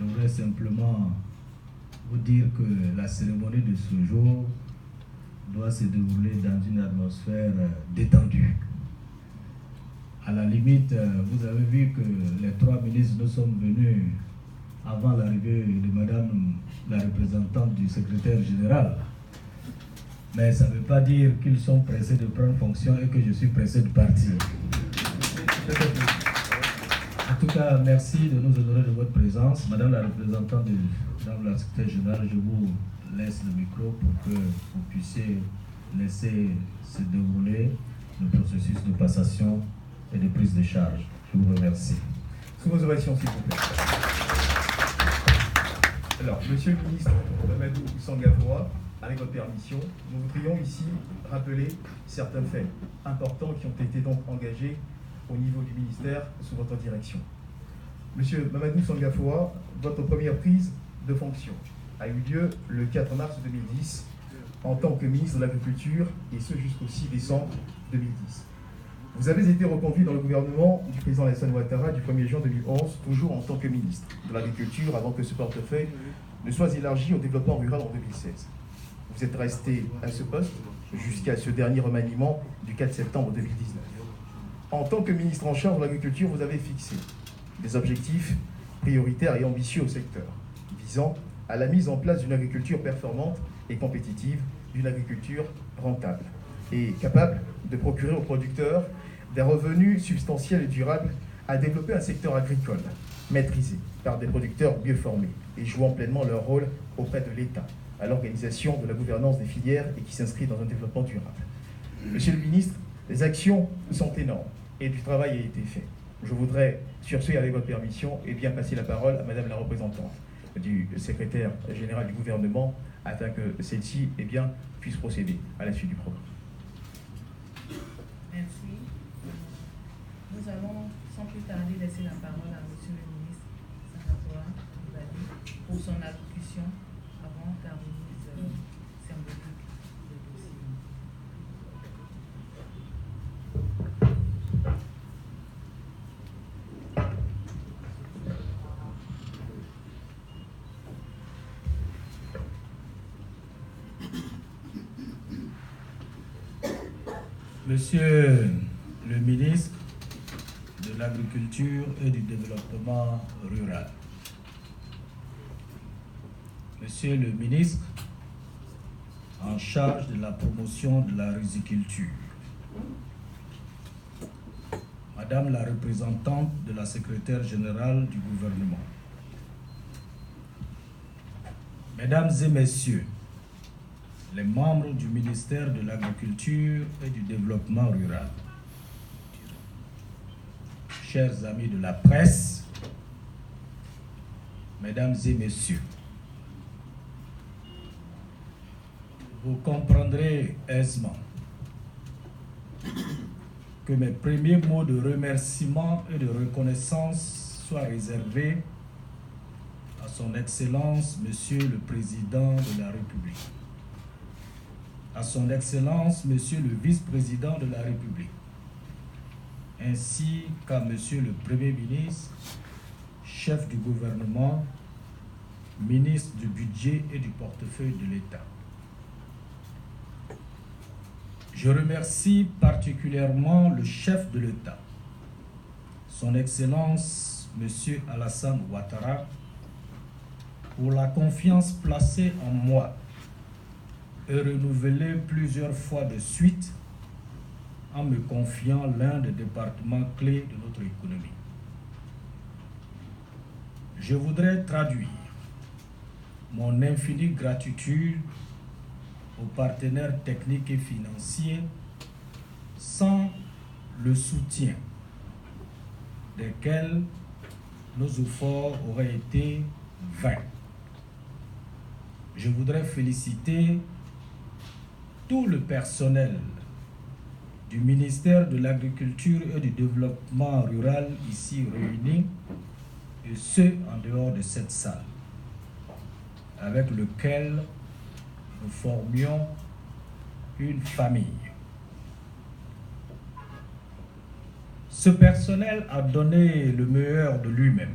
Je voudrais simplement vous dire que la cérémonie de ce jour doit se dérouler dans une atmosphère détendue. À la limite, vous avez vu que les 3 ministres nous sommes venus avant l'arrivée de Madame la représentante du secrétaire général. Mais ça ne veut pas dire qu'ils sont pressés de prendre fonction et que je suis pressé de partir. En tout cas, merci de nous honorer de votre présence. Madame la représentante de Madame la secrétaire générale, je vous laisse le micro pour que vous puissiez laisser se dérouler le processus de passation et de prise de charge. Je vous remercie. Sous vos ovations, s'il vous plaît. Alors, Monsieur le ministre Mamadou Sangafoua, avec votre permission, nous voudrions ici rappeler certains faits importants qui ont été donc engagés au niveau du ministère sous votre direction. Monsieur Mamadou Sangafoua, votre première prise de fonction a eu lieu le 4 mars 2010 en tant que ministre de l'Agriculture, et ce jusqu'au 6 décembre 2010. Vous avez été reconduit dans le gouvernement du président Alassane Ouattara du 1er juin 2011, toujours en tant que ministre de l'Agriculture, avant que ce portefeuille ne soit élargi au développement rural en 2016. Vous êtes resté à ce poste jusqu'à ce dernier remaniement du 4 septembre 2019. En tant que ministre en charge de l'agriculture, vous avez fixé des objectifs prioritaires et ambitieux au secteur, visant à la mise en place d'une agriculture performante et compétitive, d'une agriculture rentable et capable de procurer aux producteurs des revenus substantiels et durables, à développer un secteur agricole maîtrisé par des producteurs mieux formés et jouant pleinement leur rôle auprès de l'État, à l'organisation de la gouvernance des filières et qui s'inscrit dans un développement durable. Monsieur le ministre, les actions sont énormes et du travail a été fait. Je voudrais, sur ce, avec votre permission, bien passer la parole à Madame la représentante du secrétaire général du gouvernement, afin que celle-ci puisse procéder à la suite du programme. Merci. Nous allons sans plus tarder laisser la parole à Monsieur le ministre Sangafoua pour son allocution avant la remise symbolique du dossier. Monsieur le ministre de l'Agriculture et du Développement rural, Monsieur le ministre en charge de la promotion de la riziculture, Madame la représentante de la secrétaire générale du gouvernement, Mesdames et Messieurs, les membres du ministère de l'Agriculture et du Développement rural, chers amis de la presse, Mesdames et Messieurs, vous comprendrez aisément que mes premiers mots de remerciement et de reconnaissance soient réservés à son Excellence, Monsieur le Président de la République, à son Excellence, Monsieur le Vice-président de la République, ainsi qu'à Monsieur le Premier ministre, chef du gouvernement, ministre du Budget et du portefeuille de l'État. Je remercie particulièrement le chef de l'État, son Excellence, Monsieur Alassane Ouattara, pour la confiance placée en moi et renouvelée plusieurs fois de suite en me confiant l'un des départements clés de notre économie. Je voudrais traduire mon infinie gratitude aux partenaires techniques et financiers sans le soutien desquels nos efforts auraient été vains. Je voudrais féliciter tout le personnel du ministère de l'Agriculture et du Développement rural ici réunis, et ceux en dehors de cette salle, avec lequel nous formions une famille. Ce personnel a donné le meilleur de lui-même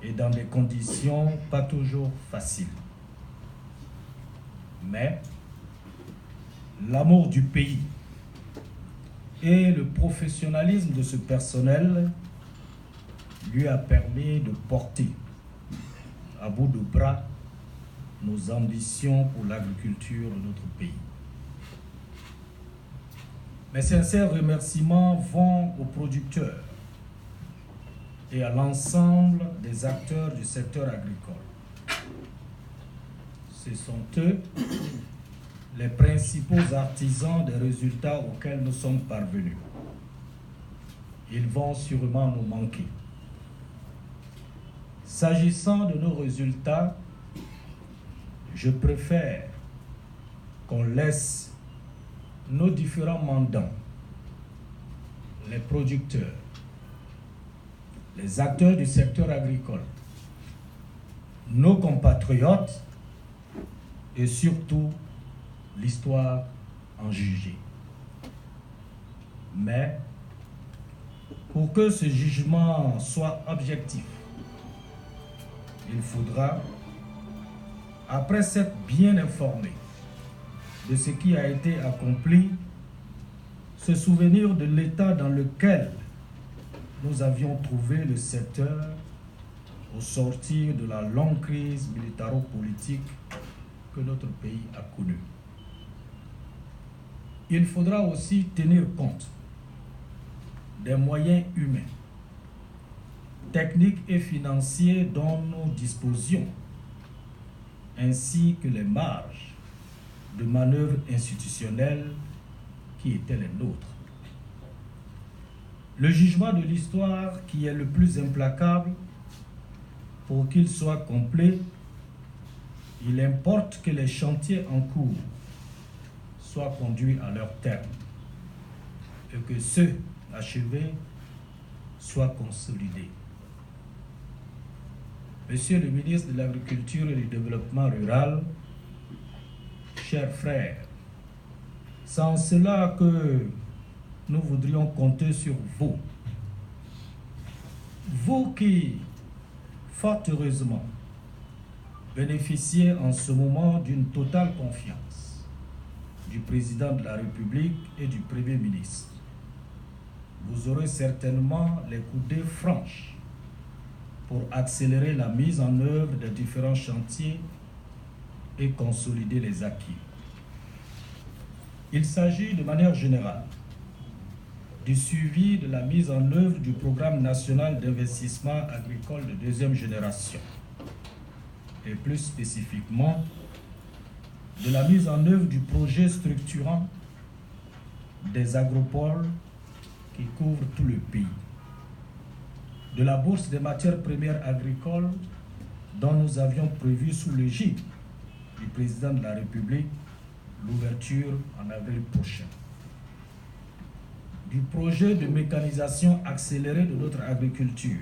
et dans des conditions pas toujours faciles. Mais l'amour du pays et le professionnalisme de ce personnel lui a permis de porter à bout de bras nos ambitions pour l'agriculture de notre pays. Mes sincères remerciements vont aux producteurs et à l'ensemble des acteurs du secteur agricole. Ce sont eux les principaux artisans des résultats auxquels nous sommes parvenus. Ils vont sûrement nous manquer. S'agissant de nos résultats, je préfère qu'on laisse nos différents mandants, les producteurs, les acteurs du secteur agricole, nos compatriotes et surtout l'histoire en juger. Mais pour que ce jugement soit objectif, il faudra, après s'être bien informé de ce qui a été accompli, se souvenir de l'état dans lequel nous avions trouvé le secteur au sortir de la longue crise militaro-politique que notre pays a connue. Il faudra aussi tenir compte des moyens humains, techniques et financiers dont nous disposions, ainsi que les marges de manœuvre institutionnelles qui étaient les nôtres. Le jugement de l'histoire qui est le plus implacable, pour qu'il soit complet, il importe que les chantiers en cours soient conduits à leur terme et que ceux achevés soient consolidés. Monsieur le ministre de l'Agriculture et du Développement rural, chers frères, c'est en cela que nous voudrions compter sur vous. Vous qui, fort heureusement, bénéficiez en ce moment d'une totale confiance du président de la République et du Premier ministre. Vous aurez certainement les coudées franches pour accélérer la mise en œuvre des différents chantiers et consolider les acquis. Il s'agit de manière générale du suivi de la mise en œuvre du programme national d'investissement agricole de deuxième génération et plus spécifiquement de la mise en œuvre du projet structurant des agropoles qui couvrent tout le pays, de la bourse des matières premières agricoles dont nous avions prévu sous l'égide du président de la République l'ouverture en avril prochain, du projet de mécanisation accélérée de notre agriculture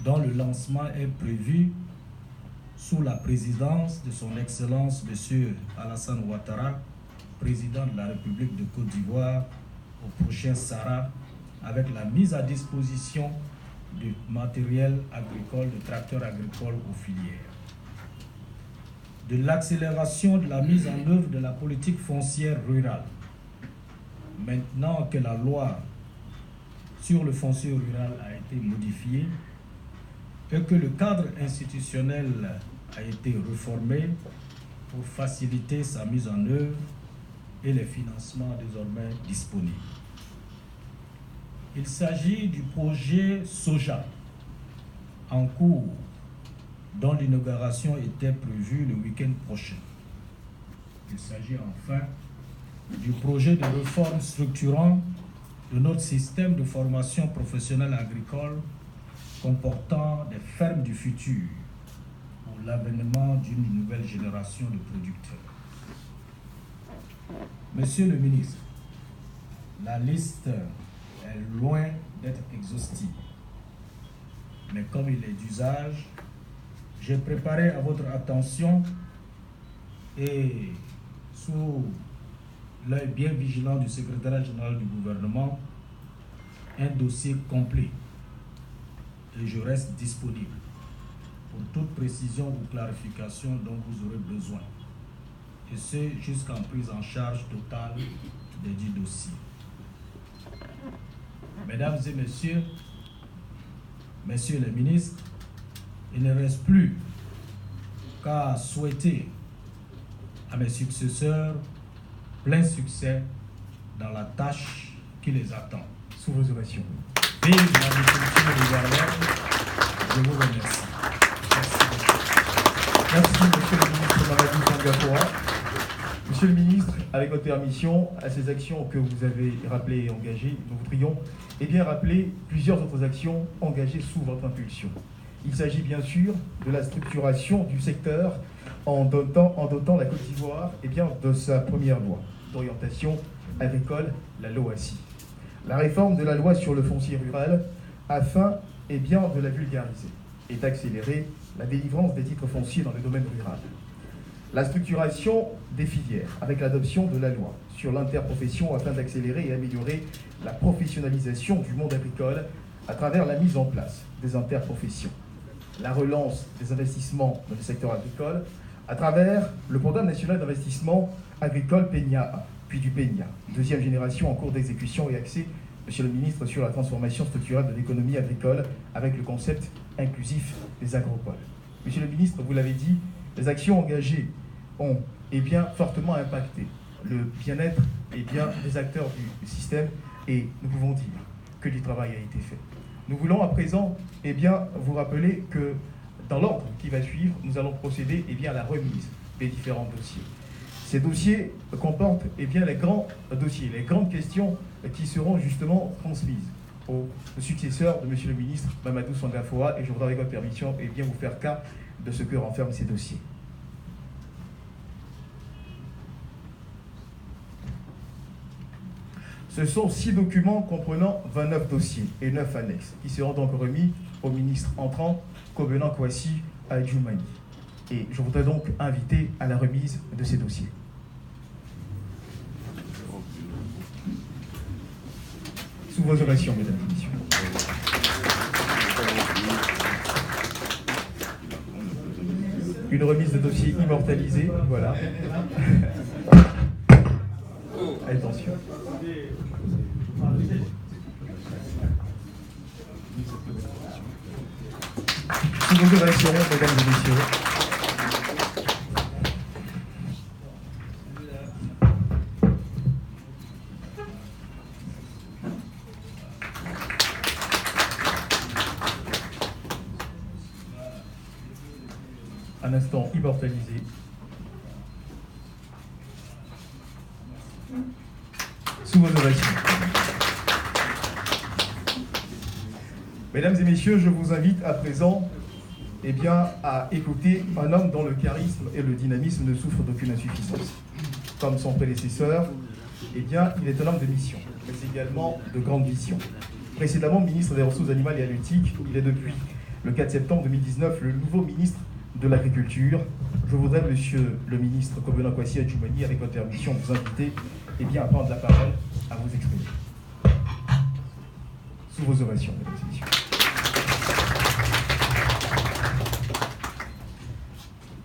dont le lancement est prévu sous la présidence de son Excellence M. Alassane Ouattara, président de la République de Côte d'Ivoire, au prochain SARA, avec la mise à disposition du matériel agricole, de tracteurs agricoles aux filières. De l'accélération de la mise en œuvre de la politique foncière rurale. Maintenant que la loi sur le foncier rural a été modifiée et que le cadre institutionnel a été réformé pour faciliter sa mise en œuvre et les financements désormais disponibles. Il s'agit du projet Soja en cours dont l'inauguration était prévue le week-end prochain. Il s'agit enfin du projet de réforme structurant de notre système de formation professionnelle agricole comportant des fermes du futur pour l'avènement d'une nouvelle génération de producteurs. Monsieur le ministre, la liste est loin d'être exhaustive, mais comme il est d'usage, j'ai préparé à votre attention et sous l'œil bien vigilant du secrétaire général du gouvernement un dossier complet et je reste disponible pour toute précision ou clarification dont vous aurez besoin, et ce jusqu'en prise en charge totale des dits dossiers. Mesdames et messieurs les ministres, il ne reste plus qu'à souhaiter à mes successeurs plein succès dans la tâche qui les attend. Sous vos ovations. Vive l'agriculture ivoirienne. Je vous remercie. Merci, monsieur le ministre Mamadou Sangafoa. Monsieur le ministre, avec votre permission, à ces actions que vous avez rappelées et engagées, nous voudrions rappeler plusieurs autres actions engagées sous votre impulsion. Il s'agit bien sûr de la structuration du secteur en dotant la Côte d'Ivoire de sa première loi d'orientation agricole, la LOACI. La réforme de la loi sur le foncier rural afin de la vulgariser et d'accélérer la délivrance des titres fonciers dans le domaine rural. La structuration des filières avec l'adoption de la loi sur l'interprofession afin d'accélérer et améliorer la professionnalisation du monde agricole à travers la mise en place des interprofessions. La relance des investissements dans le secteur agricole à travers le programme national d'investissement agricole PENIA, puis du PENIA, deuxième génération en cours d'exécution et axée, monsieur le ministre, sur la transformation structurelle de l'économie agricole avec le concept inclusif des agropoles. Monsieur le ministre, vous l'avez dit, les actions engagées ont fortement impacté le bien-être des acteurs du système et nous pouvons dire que du travail a été fait. Nous voulons à présent vous rappeler que dans l'ordre qui va suivre, nous allons procéder à la remise des différents dossiers. Ces dossiers comportent les grands dossiers, les grandes questions qui seront justement transmises au successeur de monsieur le ministre Mamadou Sangafoa, et je voudrais avec votre permission vous faire cas de ce que renferment ces dossiers. Ce sont 6 documents comprenant 29 dossiers et 9 annexes qui seront donc remis au ministre entrant, Kobena Kwasi Adjoumani. Et je voudrais donc inviter à la remise de ces dossiers. Sous vos ovations, mesdames et messieurs. Une remise de dossier immortalisée, voilà. Attention. Sous vos ovations, mesdames et messieurs. Un instant immortalisé. Sous vos ovations. Mesdames et messieurs, je vous invite à présent à écouter un homme dont le charisme et le dynamisme ne souffrent d'aucune insuffisance. Comme son prédécesseur, il est un homme de mission, mais également de grande vision. Précédemment ministre des Ressources animales et halieutiques, il est depuis le 4 septembre 2019 le nouveau ministre de l'Agriculture. Je voudrais, monsieur le ministre Kobena Kwasi Adjoumani, avec votre permission, vous inviter à prendre la parole, à vous exprimer. Sous vos ovations, mesdames et messieurs.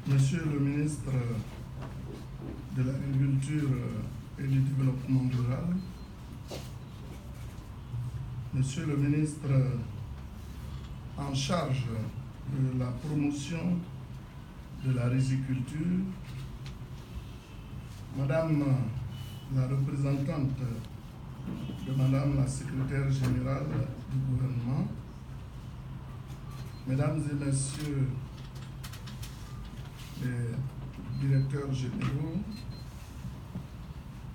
Monsieur le ministre de l'Agriculture et du Développement rural, Monsieur le ministre en charge de la promotion de la riziculture, Madame la représentante de Madame la secrétaire générale du gouvernement, Mesdames et Messieurs les directeurs généraux,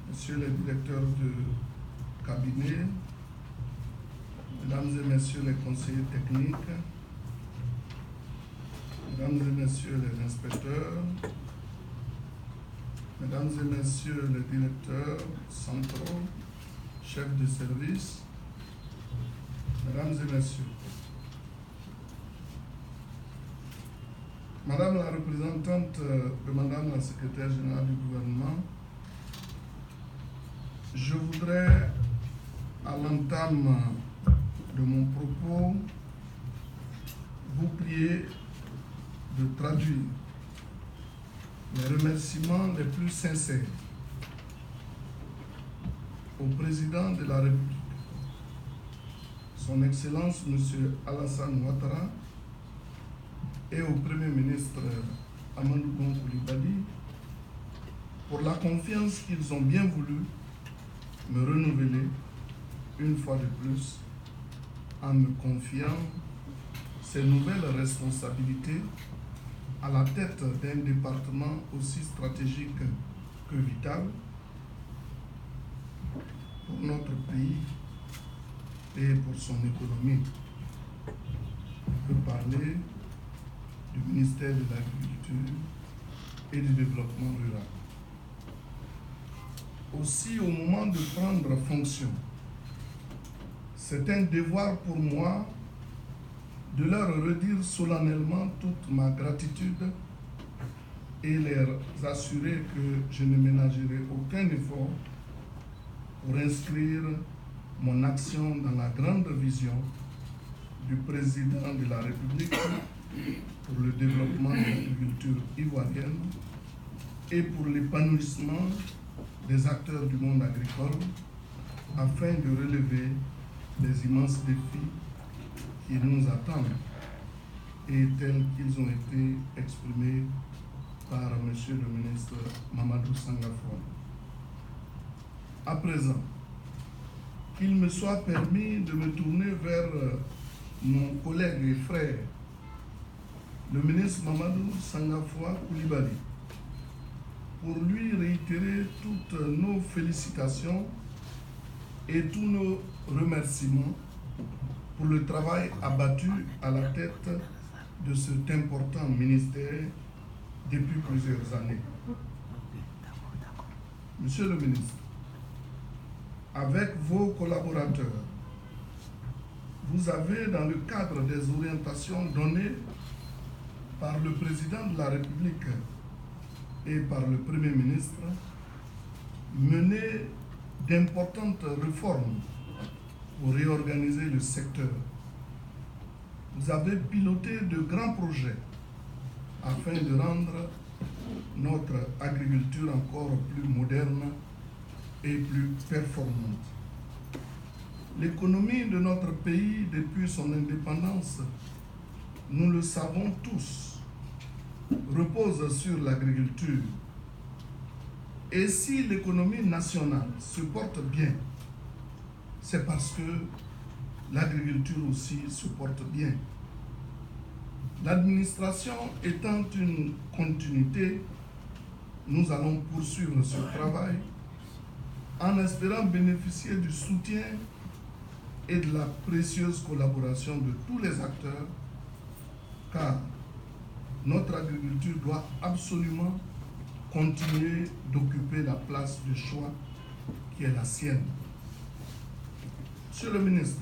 Messieurs les directeurs de cabinet, Mesdames et Messieurs les conseillers techniques, Mesdames et Messieurs les inspecteurs, Mesdames et Messieurs les directeurs centraux, chefs de service, Mesdames et Messieurs, Madame la représentante de Madame la secrétaire générale du gouvernement, je voudrais, à l'entame de mon propos, vous prier de traduire les remerciements les plus sincères au président de la République, Son Excellence M. Alassane Ouattara, et au Premier ministre Amadou Gon Coulibaly pour la confiance qu'ils ont bien voulu me renouveler une fois de plus en me confiant ces nouvelles responsabilités à la tête d'un département aussi stratégique que vital pour notre pays et pour son économie. Je peux parler du ministère de l'Agriculture et du Développement rural. Aussi, au moment de prendre fonction, c'est un devoir pour moi de leur redire solennellement toute ma gratitude et leur assurer que je ne ménagerai aucun effort pour inscrire mon action dans la grande vision du président de la République pour le développement de l'agriculture ivoirienne et pour l'épanouissement des acteurs du monde agricole afin de relever les immenses défis qui nous attendent et tels qu'ils ont été exprimés par M. le ministre Mamadou Sangafoua. À présent, qu'il me soit permis de me tourner vers mon collègue et frère, le ministre Mamadou Sangafoua Coulibaly, pour lui réitérer toutes nos félicitations et tous nos remerciements pour le travail abattu à la tête de cet important ministère depuis plusieurs années. Monsieur le ministre, avec vos collaborateurs, vous avez, dans le cadre des orientations données par le président de la République et par le Premier ministre, mené d'importantes réformes pour réorganiser le secteur. Vous avez piloté de grands projets afin de rendre notre agriculture encore plus moderne et plus performante. L'économie de notre pays depuis son indépendance, nous le savons tous, repose sur l'agriculture. Et si l'économie nationale se porte bien, c'est parce que l'agriculture aussi se porte bien. L'administration étant une continuité, nous allons poursuivre ce travail en espérant bénéficier du soutien et de la précieuse collaboration de tous les acteurs, car notre agriculture doit absolument continuer d'occuper la place de choix qui est la sienne. Monsieur le ministre,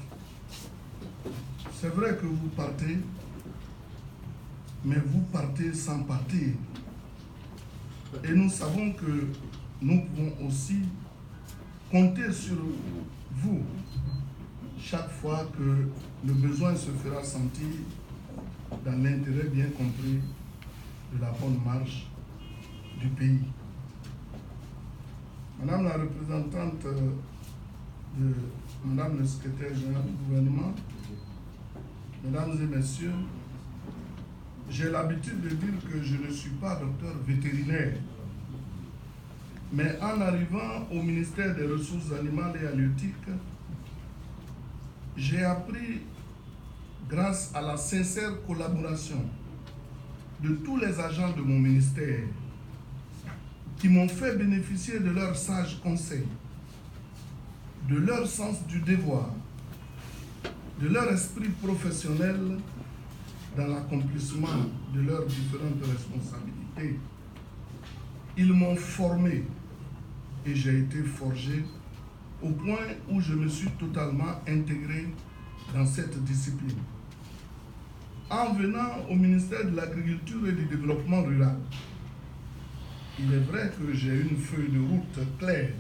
c'est vrai que vous partez, mais vous partez sans partir. Et nous savons que nous pouvons aussi compter sur vous chaque fois que le besoin se fera sentir dans l'intérêt bien compris de la bonne marche du pays. Madame la représentante de Madame le secrétaire général du gouvernement, Mesdames et Messieurs, j'ai l'habitude de dire que je ne suis pas docteur vétérinaire, mais en arrivant au ministère des Ressources animales et halieutiques, j'ai appris, grâce à la sincère collaboration de tous les agents de mon ministère, qui m'ont fait bénéficier de leurs sages conseils, de leur sens du devoir, de leur esprit professionnel dans l'accomplissement de leurs différentes responsabilités. Ils m'ont formé et j'ai été forgé au point où je me suis totalement intégré dans cette discipline. En venant au ministère de l'Agriculture et du Développement rural, il est vrai que j'ai une feuille de route claire,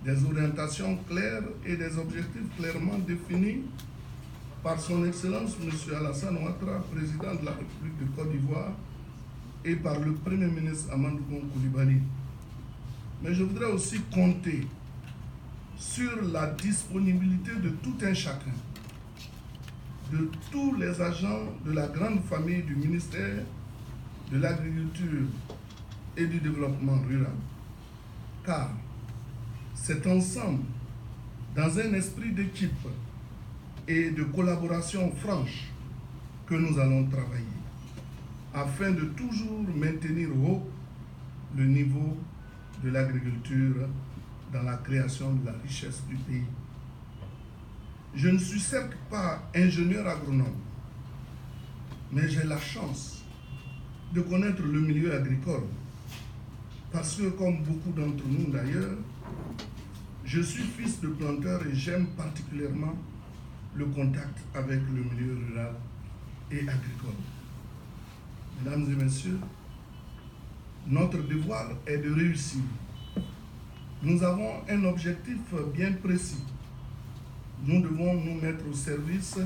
des orientations claires et des objectifs clairement définis par son Excellence M. Alassane Ouattara, président de la République de Côte d'Ivoire, et par le Premier ministre Amadou Bon Coulibaly. Mais je voudrais aussi compter sur la disponibilité de tout un chacun, de tous les agents de la grande famille du ministère de l'Agriculture et du Développement rural. Car c'est ensemble, dans un esprit d'équipe et de collaboration franche, que nous allons travailler, afin de toujours maintenir haut le niveau de l'agriculture dans la création de la richesse du pays. Je ne suis certes pas ingénieur agronome, mais j'ai la chance de connaître le milieu agricole, parce que comme beaucoup d'entre nous d'ailleurs, je suis fils de planteur et j'aime particulièrement le contact avec le milieu rural et agricole. Mesdames et messieurs, notre devoir est de réussir. Nous avons un objectif bien précis. Nous devons nous mettre au service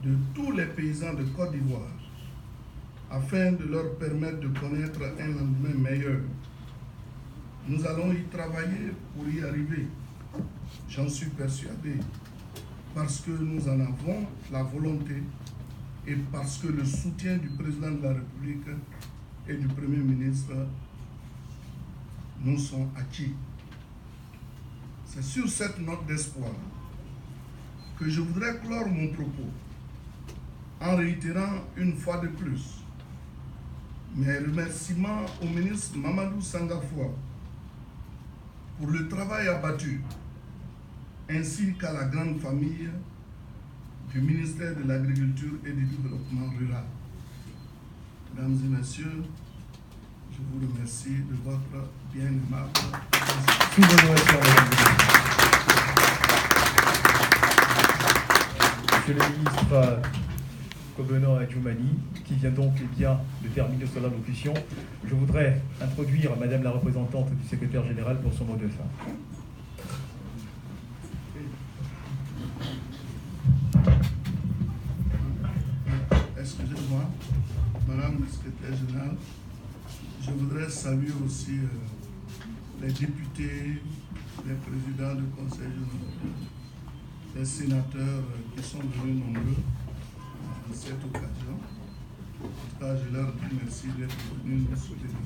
de tous les paysans de Côte d'Ivoire afin de leur permettre de connaître un lendemain meilleur. Nous allons y travailler pour y arriver. J'en suis persuadé, parce que nous en avons la volonté et parce que le soutien du président de la République et du Premier ministre nous sont acquis. C'est sur cette note d'espoir que je voudrais clore mon propos en réitérant une fois de plus mes remerciements au ministre Mamadou Sangafoua pour le travail abattu, ainsi qu'à la grande famille du ministère de l'Agriculture et du Développement rural. Mesdames et messieurs, je vous remercie de votre bien aimable attention. Monsieur le ministre Kobenor Adjoumani, qui vient donc bien de terminer son allocution, je voudrais introduire Madame la représentante du secrétaire général pour son mot de fin. Excusez-moi, Madame le secrétaire général, je voudrais saluer aussi les députés, les présidents du Conseil général, les sénateurs qui sont venus nombreux à cette occasion. En tout cas, je leur dis merci d'être venus nous soutenir.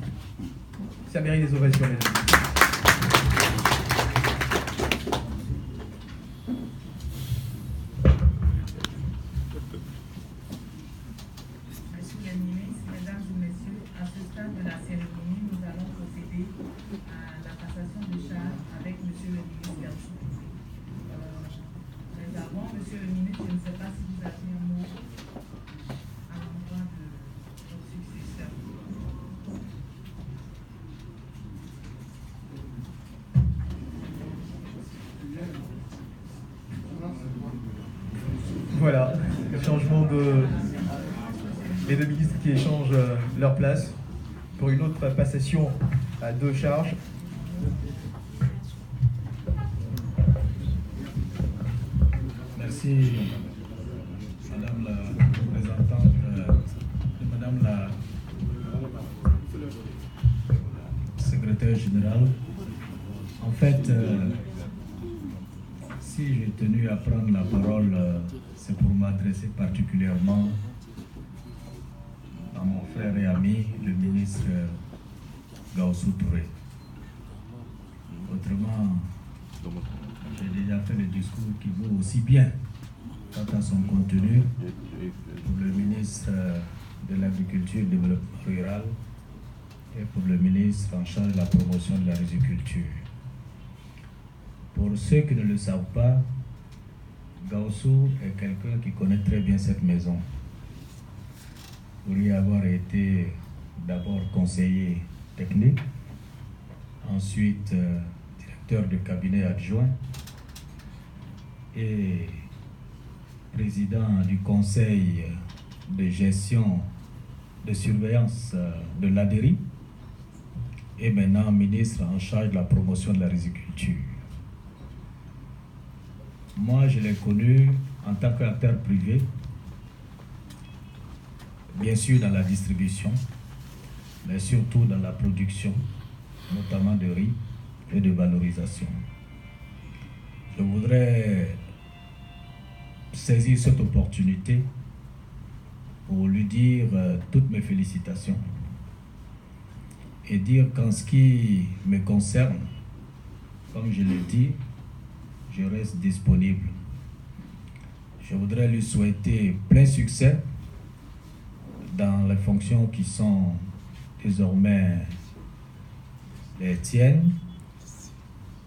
Ça mérite des ovations, mesdames. Monsieur le ministre, mesdames et messieurs, à ce stade de la cérémonie, nous allons procéder à la passation de charge avec monsieur le ministre Gaoussou. Mais avant, monsieur le ministre, je ne sais pas si vous avez un mot à l'endroit de votre successeur. Voilà, le changement de... les deux ministres qui échangent leur place pour une autre passation de charges. Merci, Madame la représentante, Madame la secrétaire générale. En fait, si j'ai tenu à prendre la parole, c'est pour m'adresser particulièrement à mon frère et ami, le ministre Gaoussou Touré. Autrement, j'ai déjà fait le discours qui vaut aussi bien quant à son contenu pour le ministre de l'Agriculture et du Développement rural et pour le ministre en charge de la promotion de la riziculture. Pour ceux qui ne le savent pas, Gaoussou est quelqu'un qui connaît très bien cette maison. Pour y avoir été d'abord conseiller technique, ensuite directeur de cabinet adjoint et président du conseil de gestion de surveillance de l'ADERI et maintenant ministre en charge de la promotion de la riziculture. Moi, je l'ai connu en tant qu'acteur privé, bien sûr dans la distribution, mais surtout dans la production, notamment de riz et de valorisation. Je voudrais saisir cette opportunité pour lui dire toutes mes félicitations et dire qu'en ce qui me concerne, comme je l'ai dit, je reste disponible. Je voudrais lui souhaiter plein succès dans les fonctions qui sont désormais les tiennes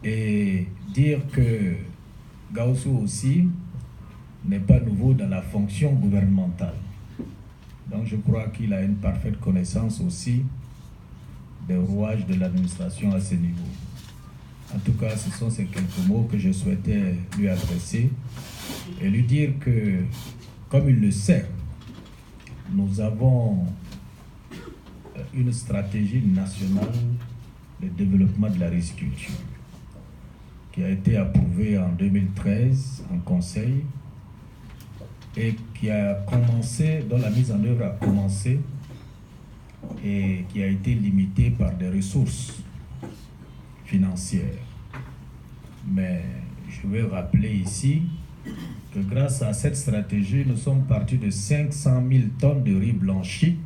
et dire que Gaoussou aussi n'est pas nouveau dans la fonction gouvernementale. Donc je crois qu'il a une parfaite connaissance aussi des rouages de l'administration à ce niveau. En tout cas, ce sont ces quelques mots que je souhaitais lui adresser et lui dire que, comme il le sait, nous avons une stratégie nationale de développement de la riziculture qui a été approuvée en 2013 en Conseil et qui a commencé, dont la mise en œuvre a commencé et qui a été limitée par des ressources financières. Mais je vais rappeler ici que grâce à cette stratégie, nous sommes partis de 500 000 tonnes de riz blanchi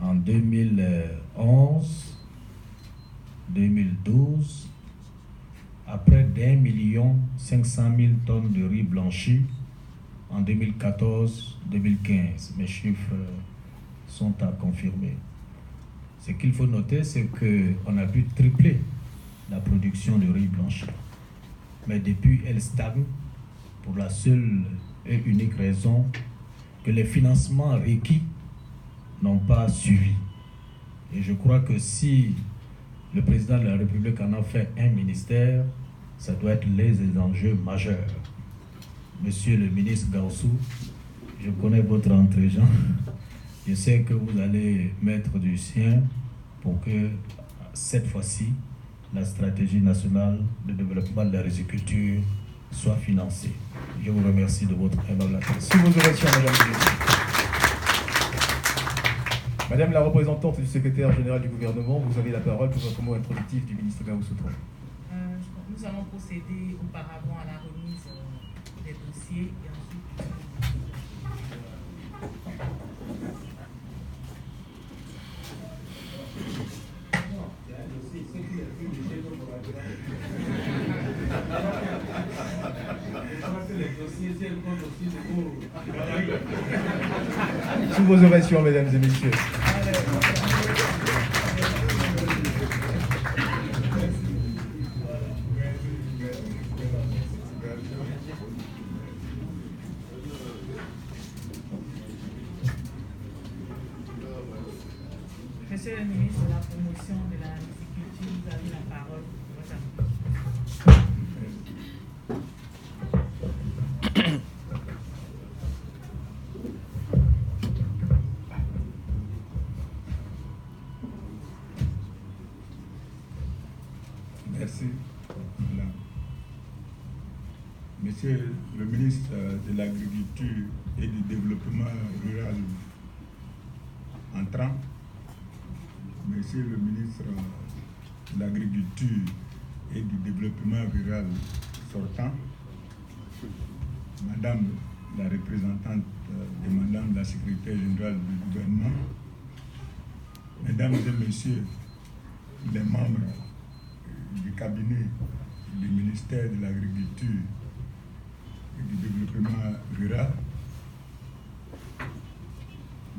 en 2011, 2012, à près d'1 500 000 tonnes de riz blanchi en 2014-2015. Mes chiffres sont à confirmer. Ce qu'il faut noter, c'est qu'on a pu tripler la production de riz blanchi. Mais depuis, elle stagne pour la seule et unique raison que les financements requis n'ont pas suivi. Et je crois que si le président de la République en a fait un ministère, ça doit être les enjeux majeurs. Monsieur le ministre Gaoussou, je connais votre entregent. Je sais que vous allez mettre du sien pour que cette fois-ci, la stratégie nationale de développement de la riziculture soit financée. Je vous remercie de votre aimable attention. Sous vos ovations, Madame la Ministre. Madame la représentante du secrétaire général du gouvernement, vous avez la parole pour votre mot introductif du ministre Gaoussou. Nous allons procéder auparavant à la remise des dossiers et ensuite. Sous vos ovations, mesdames et messieurs. Monsieur le ministre de la promotion de la riziculture, vous avez la parole. Merci. Voilà. Monsieur le ministre de l'Agriculture et du Développement rural entrant, Monsieur le ministre de l'Agriculture et du Développement rural sortant, Madame la représentante et Madame la secrétaire générale du gouvernement, Mesdames et Messieurs les membres du cabinet du ministère de l'Agriculture et du Développement rural,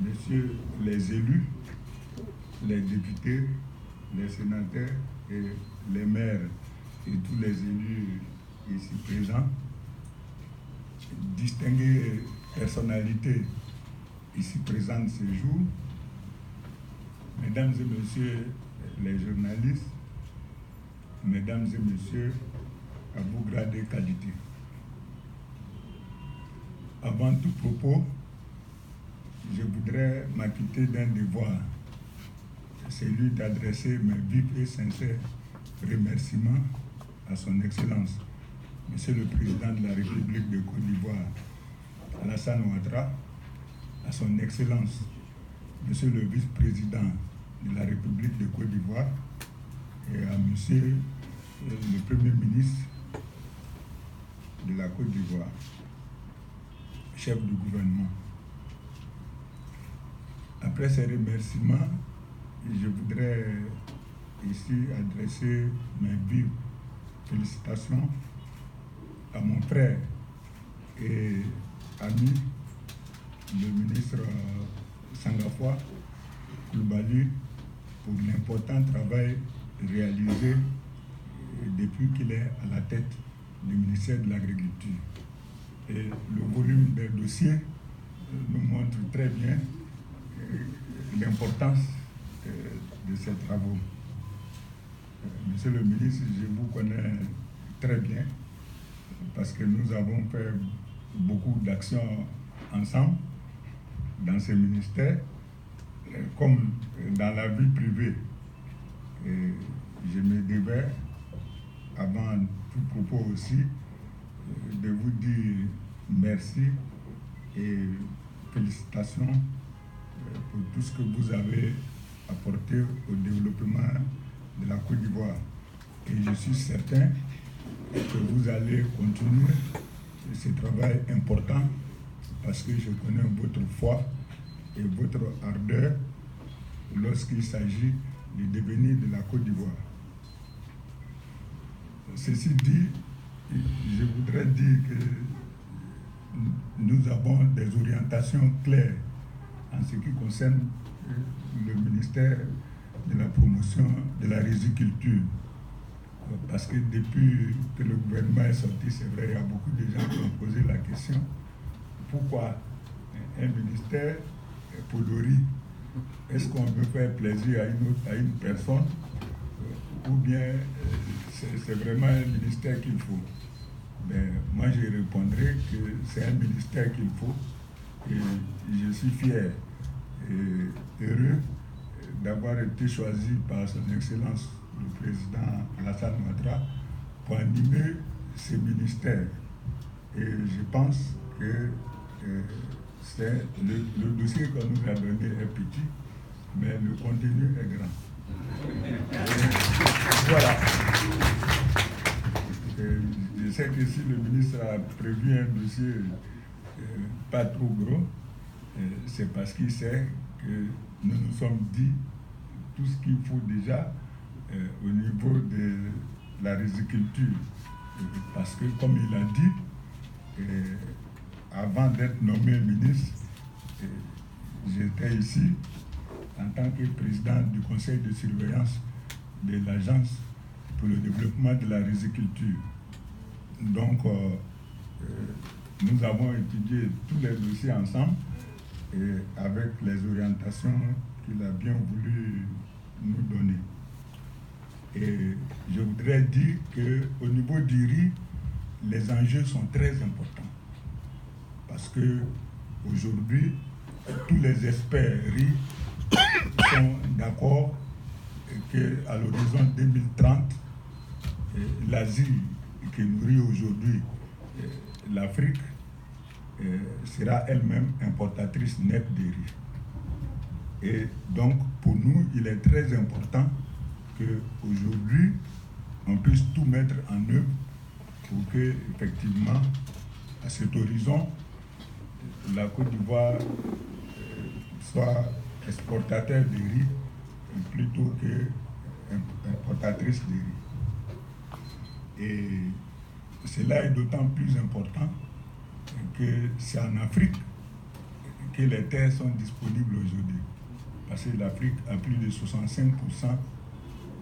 Messieurs les élus, les députés, les sénateurs et les maires et tous les élus ici présents, distinguées personnalités ici présentes ce jour, Mesdames et Messieurs les journalistes, Mesdames et Messieurs, à vos grades et qualités. Avant tout propos, je voudrais m'acquitter d'un devoir, celui d'adresser mes vifs et sincères remerciements à son Excellence, Monsieur le Président de la République de Côte d'Ivoire, Alassane Ouattara, à son Excellence, Monsieur le Vice-président de la République de Côte d'Ivoire, et à Monsieur le Premier ministre de la Côte d'Ivoire, chef du gouvernement. Après ces remerciements, je voudrais ici adresser mes vives félicitations à mon frère et ami, le ministre Sangafoua Coulibaly, pour l'important travail réalisé depuis qu'il est à la tête du ministère de l'Agriculture. Et le volume des dossiers nous montre très bien l'importance de ces travaux. Monsieur le ministre, je vous connais très bien parce que nous avons fait beaucoup d'actions ensemble dans ce ministère, comme dans la vie privée. Et je me devais, avant tout propos aussi, de vous dire merci et félicitations pour tout ce que vous avez apporté au développement de la Côte d'Ivoire. Et je suis certain que vous allez continuer ce travail important parce que je connais votre foi et votre ardeur lorsqu'il s'agit du devenir de la Côte d'Ivoire. Ceci dit, je voudrais dire que nous avons des orientations claires en ce qui concerne le ministère de la promotion de la riziculture. Parce que depuis que le gouvernement est sorti, c'est vrai, il y a beaucoup de gens qui ont posé la question pourquoi un ministère pour le riz? Est-ce qu'on veut faire plaisir à une personne ou bien c'est vraiment un ministère qu'il faut? Ben, moi, je répondrai que c'est un ministère qu'il faut et je suis fier et heureux d'avoir été choisi par son Excellence le Président Alassane Ouattara pour animer ce ministère. Et je pense que c'est le dossier qu'on nous a donné est petit, mais le contenu est grand. Voilà. Je sais que si le ministre a prévu un dossier pas trop gros, c'est parce qu'il sait que nous nous sommes dit tout ce qu'il faut déjà au niveau de la riziculture. Parce que, comme il a dit, avant d'être nommé ministre, j'étais ici en tant que président du conseil de surveillance de l'Agence pour le développement de la riziculture. Donc, nous avons étudié tous les dossiers ensemble et avec les orientations qu'il a bien voulu nous donner. Et je voudrais dire qu'au niveau du riz, les enjeux sont très importants. Parce que aujourd'hui, tous les experts riz sont d'accord qu'à l'horizon 2030, l'Asie qui nourrit aujourd'hui l'Afrique sera elle-même importatrice nette de riz. Et donc, pour nous, il est très important qu'aujourd'hui, on puisse tout mettre en œuvre pour que, effectivement, à cet horizon, la Côte d'Ivoire soit exportateur de riz plutôt qu'importatrice de riz. Et cela est d'autant plus important que c'est en Afrique que les terres sont disponibles aujourd'hui. Parce que l'Afrique a plus de 65%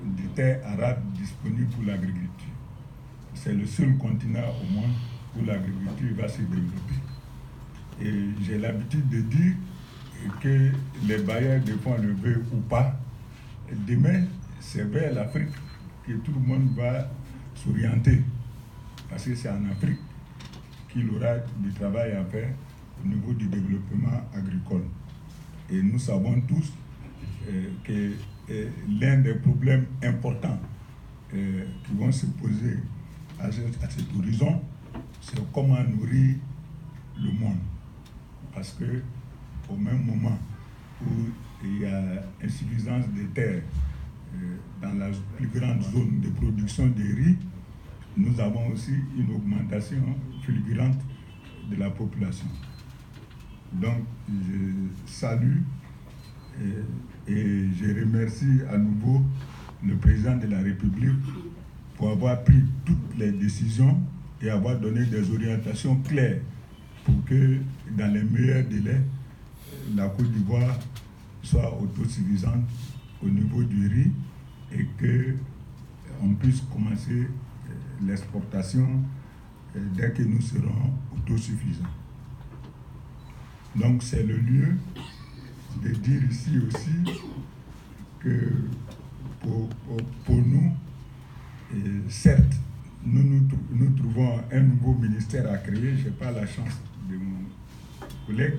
des terres arables disponibles pour l'agriculture. C'est le seul continent au monde où l'agriculture va se développer. Et j'ai l'habitude de dire que les bailleurs de fonds le veulent ou pas, demain, c'est vers l'Afrique que tout le monde va s'orienter. Parce que c'est en Afrique qu'il aura du travail à faire au niveau du développement agricole. Et nous savons tous que l'un des problèmes importants qui vont se poser à cet horizon, c'est comment nourrir le monde. Parce que au même moment où il y a insuffisance des terres dans la plus grande zone de production de riz, nous avons aussi une augmentation fulgurante de la population. Donc, je salue et je remercie à nouveau le président de la République pour avoir pris toutes les décisions et avoir donné des orientations claires pour que, dans les meilleurs délais, la Côte d'Ivoire soit autosuffisante au niveau du riz et qu'on puisse commencer l'exportation dès que nous serons autosuffisants. Donc c'est le lieu de dire ici aussi que pour nous, certes, nous trouvons un nouveau ministère à créer. Je n'ai pas la chance de mon collègue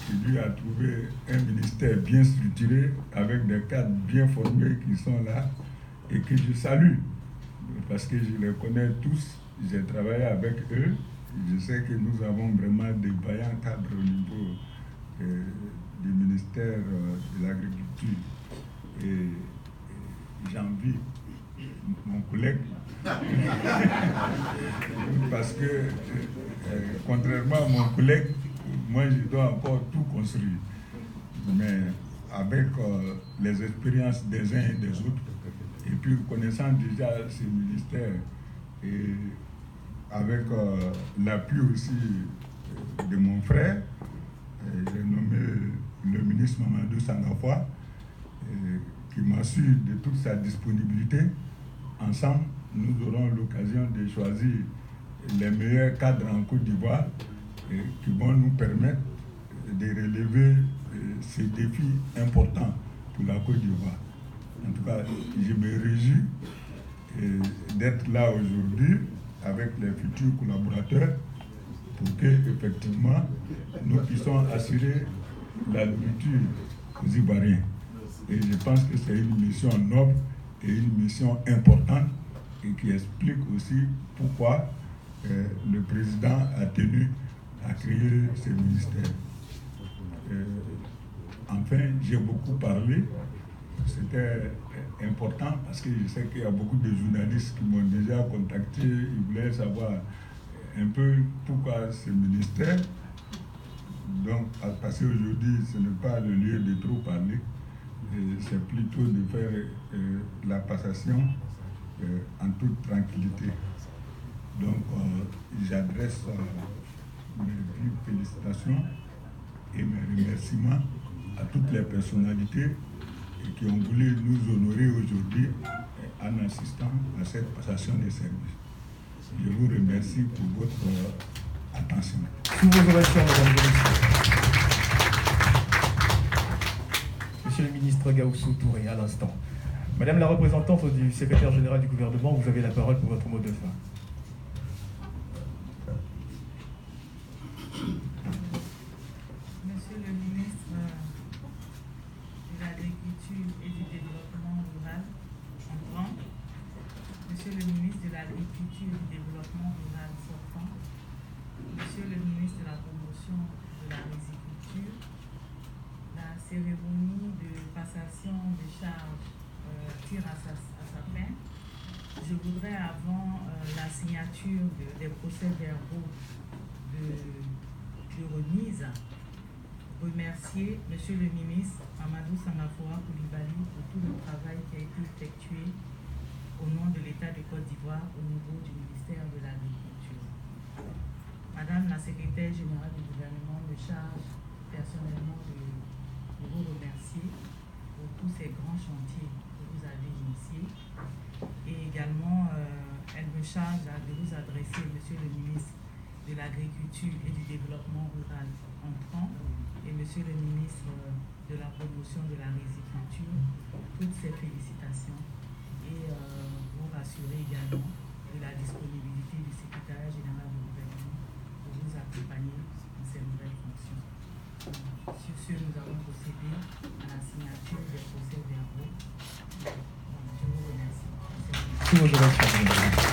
qui lui a trouvé un ministère bien structuré avec des cadres bien formés qui sont là et que je salue parce que je les connais tous, j'ai travaillé avec eux, je sais que nous avons vraiment des vaillants cadres au niveau du ministère de l'Agriculture et j'envie mon collègue parce que contrairement à mon collègue, moi je dois encore tout construire, mais avec les expériences des uns et des autres et puis connaissant déjà ces ministères et avec l'appui aussi de mon frère, j'ai nommé le ministre Mamadou Sangafoua qui m'assure de toute sa disponibilité. Ensemble, nous aurons l'occasion de choisir les meilleurs cadres en Côte d'Ivoire qui vont nous permettre de relever ces défis importants pour la Côte d'Ivoire. En tout cas, je me réjouis d'être là aujourd'hui avec les futurs collaborateurs pour que, effectivement, nous puissions assurer la nourriture aux Ivoiriens. Et je pense que c'est une mission noble et une mission importante et qui explique aussi pourquoi le président a tenu à créer ce ministère. Enfin, j'ai beaucoup parlé. C'était important parce que je sais qu'il y a beaucoup de journalistes qui m'ont déjà contacté. Ils voulaient savoir un peu pourquoi ce ministère. Donc, parce qu'aujourd'hui, ce n'est pas le lieu de trop parler. C'est plutôt de faire la passation en toute tranquillité. Donc, j'adresse mes vives félicitations et mes remerciements à toutes les personnalités qui ont voulu nous honorer aujourd'hui en assistant à cette passation des services. Je vous remercie pour votre attention. Sous vos ovations, mesdames et messieurs. Monsieur le ministre Gaoussou Touré, à l'instant. Madame la représentante du secrétaire général du gouvernement, vous avez la parole pour votre mot de fin. Monsieur le ministre de l'Agriculture et du Développement rural entrant, Monsieur le ministre de l'Agriculture et du Développement rural sortant, Monsieur le ministre de la Promotion de la Riziculture, la cérémonie de passation de charges tire à sa fin. Je voudrais, avant la signature des procès-verbaux de remise, remercier Monsieur le ministre Amadou Sangafoua Coulibaly pour tout le travail qui a été effectué au nom de l'État de Côte d'Ivoire au niveau du ministère de l'Agriculture. Madame la secrétaire générale du gouvernement me charge personnellement de vous remercier pour tous ces grands chantiers que vous avez initiés. Et également, elle me charge de vous adresser, Monsieur le ministre de l'Agriculture et du Développement rural entrant et Monsieur le ministre de la Promotion de la Riziculture, toutes ces félicitations et vous rassurer également de la disponibilité du secrétaire général du gouvernement pour vous accompagner dans ces nouvelles fonctions. Sur ce, nous allons procéder à la signature des procès-verbaux. Je vous remercie. Sous vos ovations, mesdames et messieurs.